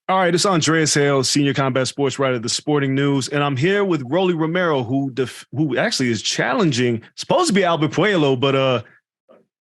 All right, it's Andreas Hale, senior combat sports writer at the Sporting News, and I'm here with Rolly Romero, who actually is challenging, supposed to be Albert Puello, but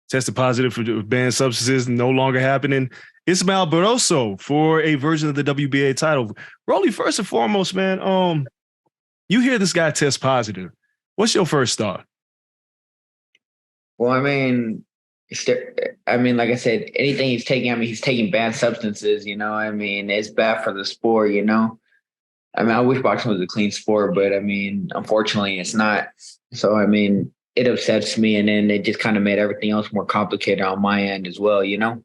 tested positive for banned substances, no longer happening. Ismael Barroso for a version of the WBA title. Rolly, first and foremost, man, you hear this guy test positive. What's your first thought? Well, like I said, anything he's taking, he's taking banned substances, it's bad for the sport, I wish boxing was a clean sport, but unfortunately it's not. So, it upsets me. And then it just kind of made everything else more complicated on my end as well, Yeah,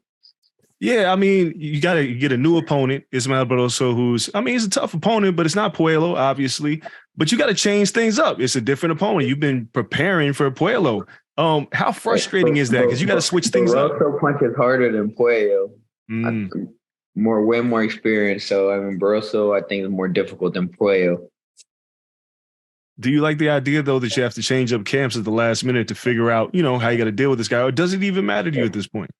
you got to get a new opponent, Ismael Barroso, he's a tough opponent, but it's not Puello, obviously. But you got to change things up. It's a different opponent. You've been preparing for Puello. How frustrating is that? Because you got to switch things up. Barroso punches harder than Puello. Mm. Way more experience. So, Barroso, I think, is more difficult than Puello. Do you like the idea, though, that you have to change up camps at the last minute to figure out, how you got to deal with this guy? Or does it even matter to you at this point?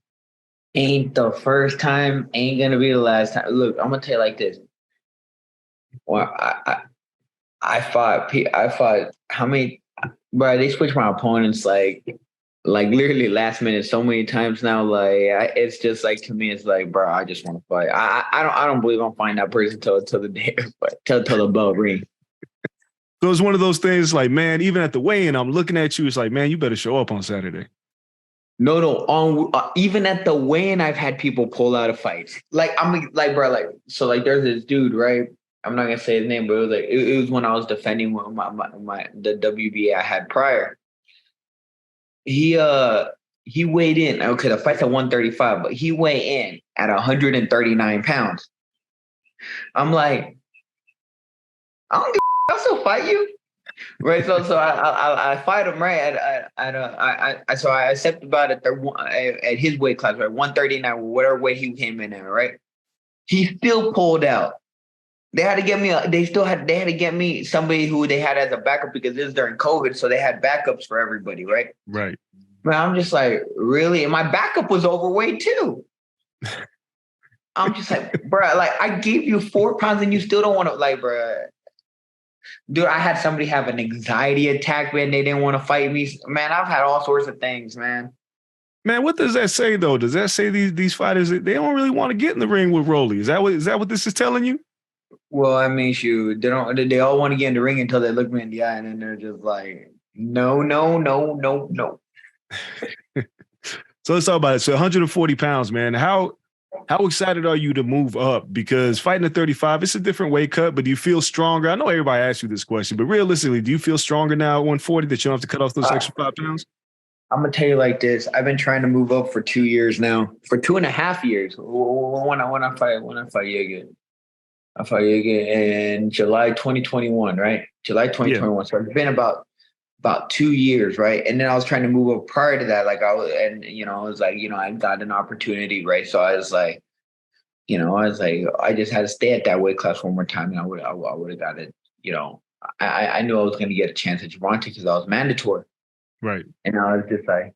Ain't the first time, ain't going to be the last time. Look, I'm going to tell you like this. Well, I fought how many, bro, they switched my opponents like literally last minute so many times now. It's just like, to me, it's like, bro, I just want to fight. I don't believe I'm fighting that person till the day, till the bell ring. So it's one of those things like, man, even at the weigh-in, I'm looking at you. It's like, man, you better show up on Saturday. No. Even at the weigh-in, I've had people pull out of fights. There's this dude, right? I'm not gonna say his name, but it was when I was defending the WBA I had prior. He weighed in. Okay, the fight's at 135, but he weighed in at 139 pounds. I'm like, I don't give I'll still fight you. Right. So I fight him right so I stepped about at his weight class, right? 139, whatever weight he came in at, right? He still pulled out. They had to get me. They had to get me somebody who they had as a backup because this is during COVID, so they had backups for everybody, right? Right. Man, I'm just like, really? And my backup was overweight too. I'm just like, bro, I gave you 4 pounds and you still don't want to, bro. Dude, I had somebody have an anxiety attack, man. They didn't want to fight me. Man, I've had all sorts of things, man. Man, what does that say though? Does that say these fighters, they don't really want to get in the ring with Rolly? Is that what this is telling you? Well, shoot, they all want to get in the ring until they look me in the eye, and then they're just like, no. So let's talk about it. So 140 pounds, man. How excited are you to move up? Because fighting at 35, it's a different weight cut, but do you feel stronger? I know everybody asks you this question, but realistically, do you feel stronger now at 140 that you don't have to cut off those extra 5 pounds? I'm going to tell you like this. I've been trying to move up for 2 years now, for 2.5 years. When I fight you again. I fought you again in July 2021, right? July 2021. Yeah. So it's been about 2 years, right? And then I was trying to move up prior to that. I got an opportunity, right? So I was like, I just had to stay at that weight class one more time, and I would have got it. I knew I was going to get a chance at Gervonta because I was mandatory, right? And I was just like,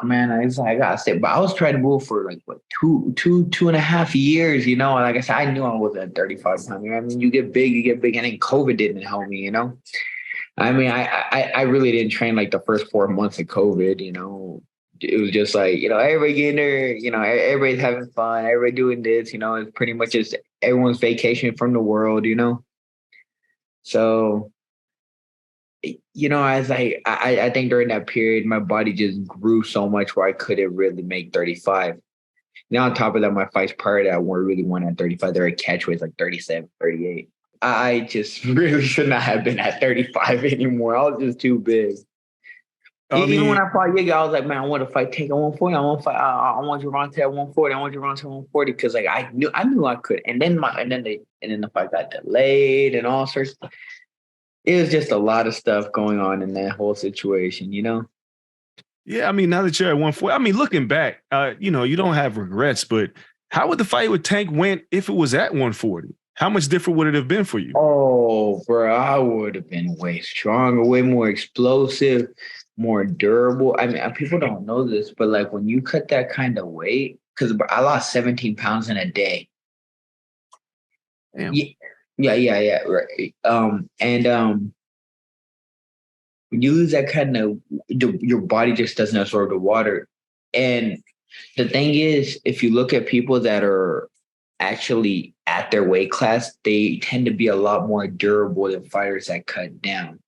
man, I gotta stay. But I was trying to move for 2.5 years, Like I said, I knew I was at 35 pounds. You get big, and then COVID didn't help me, I really didn't train the first 4 months of COVID, It was just everybody getting there, everybody's having fun, everybody doing this, it's pretty much just everyone's vacation from the world, So, I think during that period, my body just grew so much where I couldn't really make 35. Now, on top of that, my fights prior to that weren't really one at 35. They're at catchweights 37, 38. I just really should not have been at 35 anymore. I was just too big. Even when I fought Yiga, I was like, man, I want to fight Tank at 140. I want to fight. I want Gervonta at 140. I want Gervonta at 140 because I knew I could. And then the fight got delayed and all sorts. It was just a lot of stuff going on in that whole situation, Yeah, now that you're at 140, looking back, you don't have regrets. But how would the fight with Tank went if it was at 140? How much different would it have been for you? Oh, bro, I would have been way stronger, way more explosive, more durable. People don't know this, but when you cut that kind of weight, because I lost 17 pounds in a day. Damn. Yeah, right. When you lose that kind of, your body just doesn't absorb the water. And the thing is, if you look at people that are actually at their weight class, they tend to be a lot more durable than fighters that cut down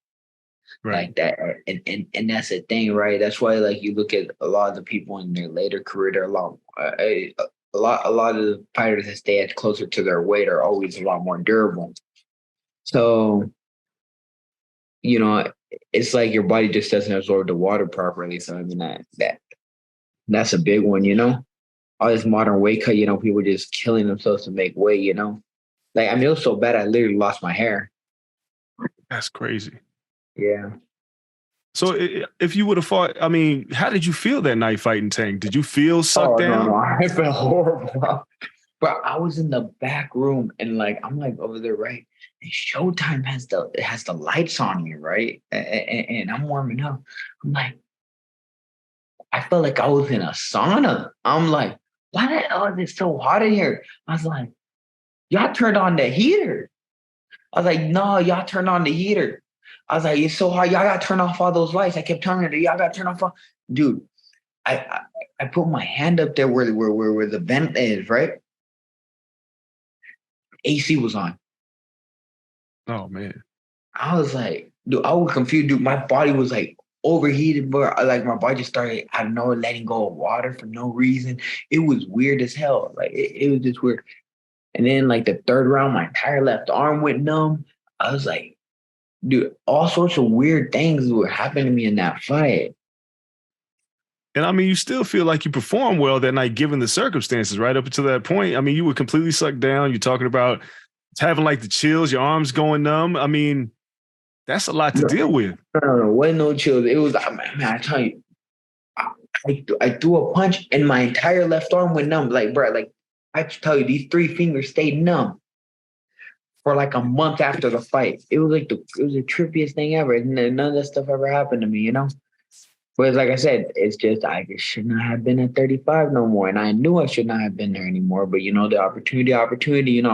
Right. like that. And that's the thing, right? That's why, like, you look at a lot of the people in their later career, they're a lot of the fighters that stay at closer to their weight are always a lot more durable. So, you know, it's like your body just doesn't absorb the water properly. So I mean that's a big one, All this modern weight cut, people just killing themselves to make weight, Like, I mean, it was so bad I literally lost my hair. That's crazy. Yeah. So if you would have fought, I mean, how did you feel that night fighting Tank? Did you feel sucked Oh no, down? I felt horrible. But I was in the back room and like I'm like over there, right? And Showtime has the lights on me, right? And I'm warming up. I'm like, I felt like I was in a sauna. I'm like, why the hell is it so hot in here? I was like, y'all turned on the heater. I was like, no, y'all turned on the heater. I was like, it's so hot. Y'all got to turn off all those lights. I kept telling her, y'all got to turn off all. Dude, I put my hand up there where the vent is, right? AC was on. Oh man. I was like, dude, I was confused, dude. My body was like overheated, but like my body just started, I don't know, letting go of water for no reason. It was weird as hell. Like it was just weird. And then like the third round, my entire left arm went numb. I was like, dude, all sorts of weird things were happening to me in that fight. And I mean, you still feel like you performed well that night, given the circumstances, right up until that point. I mean, you were completely sucked down. You're talking about having like the chills, your arms going numb. I mean, that's a lot to No, deal with. no, wasn't no chills. It was, man, I tell you, I threw a punch and my entire left arm went numb. Like, bro, like I tell you, these three fingers stayed numb for like a month after the fight. It was like it was the trippiest thing ever. And none of that stuff ever happened to me. But like I said, it's just I just should not have been at 35 no more. And I knew I should not have been there anymore. But the opportunity, I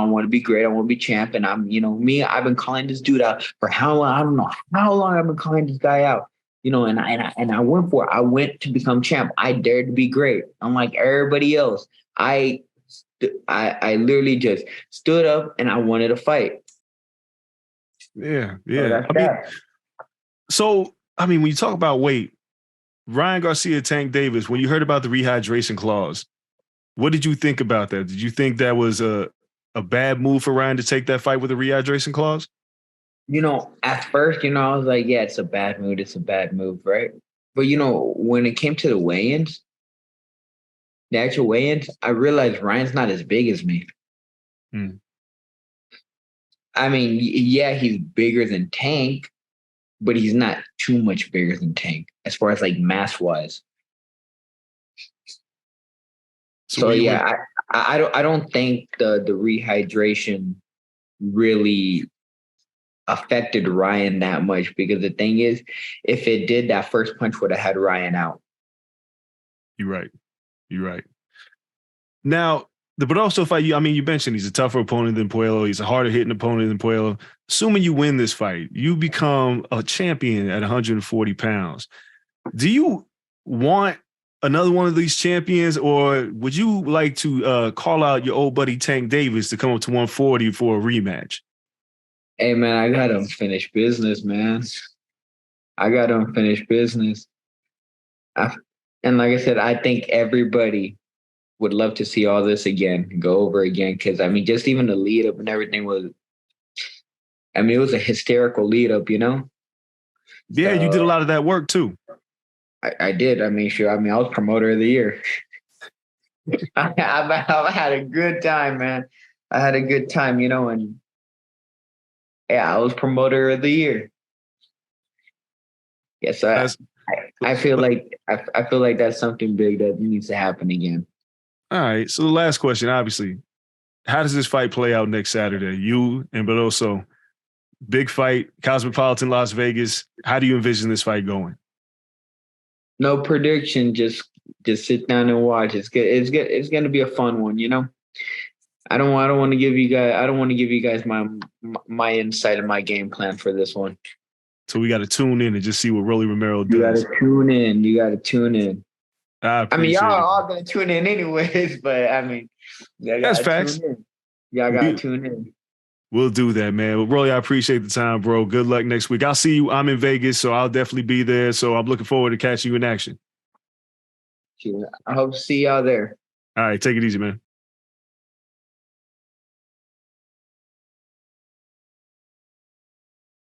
want to be great. I want to be champ. And I've been calling this dude out for how long, I don't know how long I've been calling this guy out. And I went for it. I went to become champ. I dared to be great. Unlike everybody else. I literally just stood up and I wanted to fight. Yeah, So yeah. that's that. I mean, when you talk about weight, Ryan Garcia, Tank Davis, when you heard about the rehydration clause, what did you think about that? Did you think that was a bad move for Ryan to take that fight with a rehydration clause? At first, I was like, yeah, it's a bad move. It's a bad move, right? But, when it came to the actual weigh-ins, I realized Ryan's not as big as me. Hmm. I mean, yeah, he's bigger than Tank, but he's not too much bigger than Tank as far as like mass-wise. So yeah, I don't think the rehydration really affected Ryan that much because the thing is, if it did, that first punch would have had Ryan out. You're right. You're right. Now, but also fight you. I mean, you mentioned he's a tougher opponent than Puello. He's a harder hitting opponent than Puello. Assuming you win this fight, you become a champion at 140 pounds. Do you want another one of these champions, or would you like to call out your old buddy Tank Davis to come up to 140 for a rematch? Hey man, I got unfinished business, man. I got unfinished business. And like I said, I think everybody would love to see all this again, go over again. Because I mean, just even the lead up and everything was. I mean, it was a hysterical lead up, Yeah, you did a lot of that work too. I did. I mean, sure. I mean, I was promoter of the year. I had a good time, man. I had a good time, and yeah, I was promoter of the year. Yes, I feel like I feel like that's something big that needs to happen again. All right. So the last question, obviously, how does this fight play out next Saturday? You and Barroso, big fight, Cosmopolitan Las Vegas. How do you envision this fight going? No prediction, just sit down and watch. It's good. It's good. It's going to be a fun one, I don't want to give you guys. I don't want to give you guys my insight and my game plan for this one. So we got to tune in and just see what Rolly Romero does. You got to tune in. You got to tune in. I mean, y'all appreciate are it. all gonna tune in anyways, but I mean, y'all That's gotta facts. tune in. Y'all gotta tune in. We'll do that, man. Well, Rolly, I appreciate the time, bro. Good luck next week. I'll see you. I'm in Vegas, so I'll definitely be there. So I'm looking forward to catching you in action. I hope to see y'all there. All right, take it easy, man.